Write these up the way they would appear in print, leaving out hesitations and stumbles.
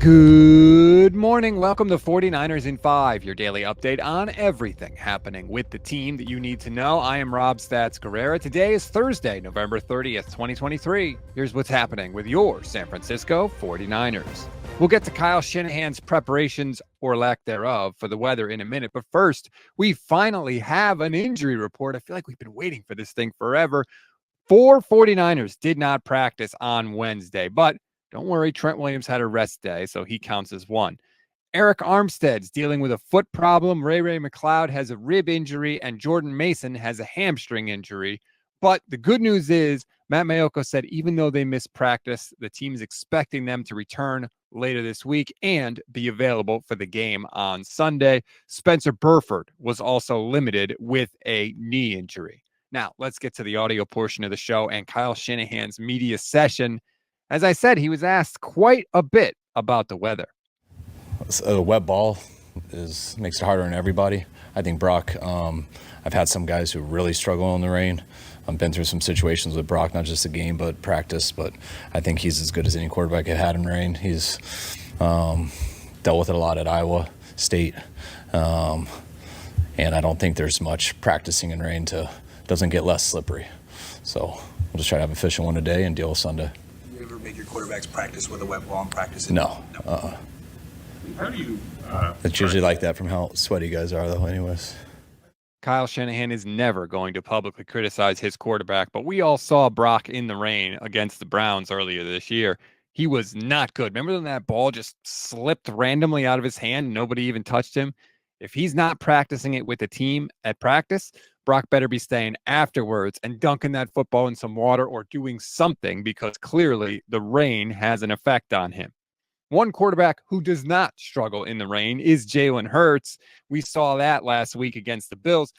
Good morning. Welcome to 49ers in 5, your daily update on everything happening with the team that you need to know. I am Rob Stats Guerrera. Today is Thursday, November 30th, 2023. Here's what's happening with your San Francisco 49ers. We'll get to Kyle Shanahan's preparations or lack thereof for the weather in a minute. But first, we finally have an injury report. I feel like we've been waiting for this thing forever. 4 49ers did not practice on Wednesday, but don't worry, Trent Williams had a rest day, so he counts as one. Eric Armstead's dealing with a foot problem. Ray McLeod has a rib injury, and Jordan Mason has a hamstring injury. But the good news is Matt Maiocco said even though they missed practice, the team is expecting them to return later this week and be available for the game on Sunday. Spencer Burford was also limited with a knee injury. Now, let's get to the audio portion of the show and Kyle Shanahan's media session. As I said, he was asked quite a bit about the weather. A wet ball makes it harder on everybody. I think Brock, I've had some guys who really struggle in the rain. I've been through some situations with Brock, not just a game, but practice. But I think he's as good as any quarterback I've had in rain. He's dealt with it a lot at Iowa State. And I don't think there's much practicing in rain doesn't get less slippery. So we'll just try to have an efficient one today and deal with Sunday. You ever make your quarterbacks practice with a wet ball and practice it? No. How do you? It's usually like that from how sweaty guys are, though, anyways. Kyle Shanahan is never going to publicly criticize his quarterback, but we all saw Brock in the rain against the Browns earlier this year. He was not good. Remember when that ball just slipped randomly out of his hand and nobody even touched him? If he's not practicing it with the team at practice, Brock better be staying afterwards and dunking that football in some water or doing something because clearly the rain has an effect on him. One quarterback who does not struggle in the rain is Jalen Hurts. We saw that last week against the Bills.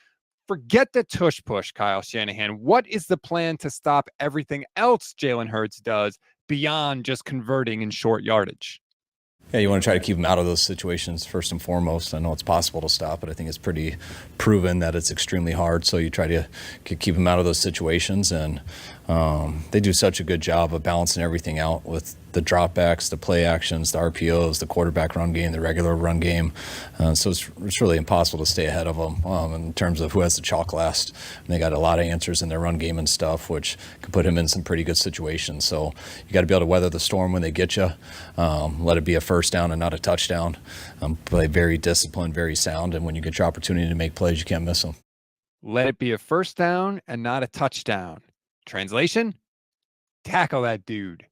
Forget the tush push, Kyle Shanahan. What is the plan to stop everything else Jalen Hurts does beyond just converting in short yardage? Yeah, you want to try to keep him out of those situations first and foremost. I know it's possible to stop, but I think it's pretty proven that it's extremely hard. So you try to keep him out of those situations, and they do such a good job of balancing everything out with the dropbacks, the play actions, the RPOs, the quarterback run game, the regular run game. So it's really impossible to stay ahead of them in terms of who has the chalk last. And they got a lot of answers in their run game and stuff, which could put him in some pretty good situations. So you got to be able to weather the storm when they get you. Let it be a first down and not a touchdown. Play very disciplined, very sound, and when you get your opportunity to make plays, you can't miss them. Let it be a first down and not a touchdown. Translation? Tackle that dude.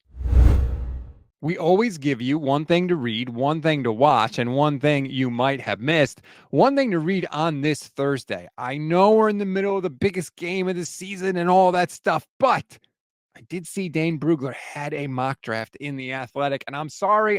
We always give you one thing to read, one thing to watch, and one thing you might have missed. One thing to read on this Thursday. I know we're in the middle of the biggest game of the season and all that stuff, but I did see Dane Brugler had a mock draft in The Athletic, and I'm sorry.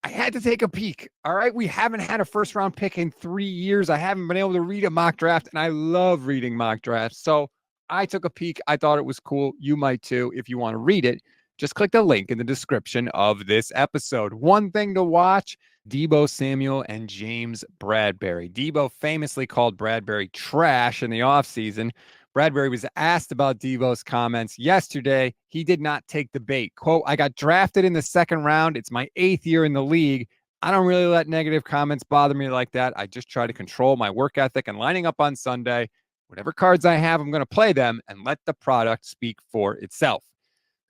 I had to take a peek. All right. We haven't had a first round pick in 3 years. I haven't been able to read a mock draft, and I love reading mock drafts. So I took a peek. I thought it was cool. You might too. If you want to read it, just click the link in the description of this episode. One thing to watch: Deebo Samuel and James Bradberry. Deebo famously called Bradberry trash in the offseason. Bradberry was asked about Deebo's comments yesterday. He did not take the bait. Quote, "I got drafted in the second round. It's my 8th year in the league. I don't really let negative comments bother me like that. I just try to control my work ethic and lining up on Sunday. Whatever cards I have, I'm going to play them and let the product speak for itself."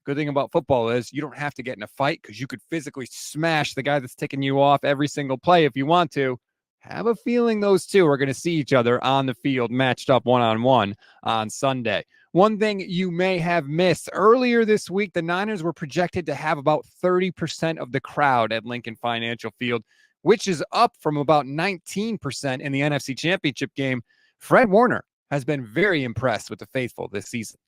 Good thing about football is you don't have to get in a fight because you could physically smash the guy that's ticking you off every single play if you want to. Have a feeling those two are going to see each other on the field matched up one-on-one on Sunday. One thing you may have missed: earlier this week, the Niners were projected to have about 30% of the crowd at Lincoln Financial Field, which is up from about 19% in the NFC Championship game. Fred Warner has been very impressed with the faithful this season.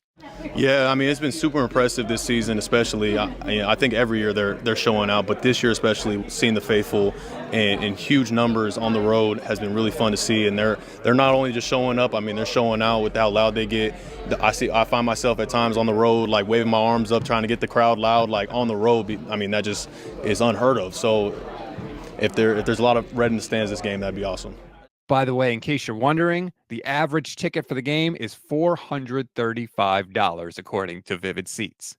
Yeah, I mean, it's been super impressive this season, especially. I think every year they're showing out, but this year especially, seeing the faithful in huge numbers on the road has been really fun to see. And they're not only just showing up. I mean, they're showing out with how loud they get. I find myself at times on the road like waving my arms up, trying to get the crowd loud, like on the road. I mean, that just is unheard of. So if there's a lot of red in the stands this game, that'd be awesome. By the way, in case you're wondering, the average ticket for the game is $435, according to Vivid Seats.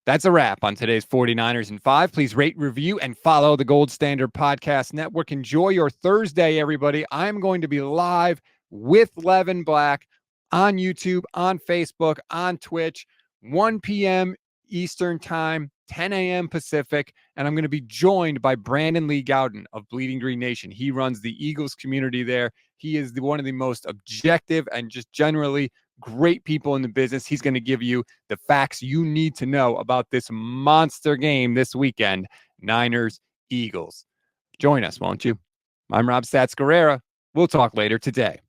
That's a wrap on today's 49ers in 5. Please rate, review, and follow the Gold Standard Podcast Network. Enjoy your Thursday, everybody. I'm going to be live with Levin Black on YouTube, on Facebook, on Twitch, 1 p.m. Eastern Time, 10 a.m. Pacific, and I'm going to be joined by Brandon Lee Gowden of Bleeding Green Nation. He runs the Eagles community there. He is one of the most objective and just generally great people in the business. He's going to give you the facts you need to know about this monster game this weekend, Niners, Eagles. Join us, won't you? I'm Rob Stats Guerrera. We'll talk later today.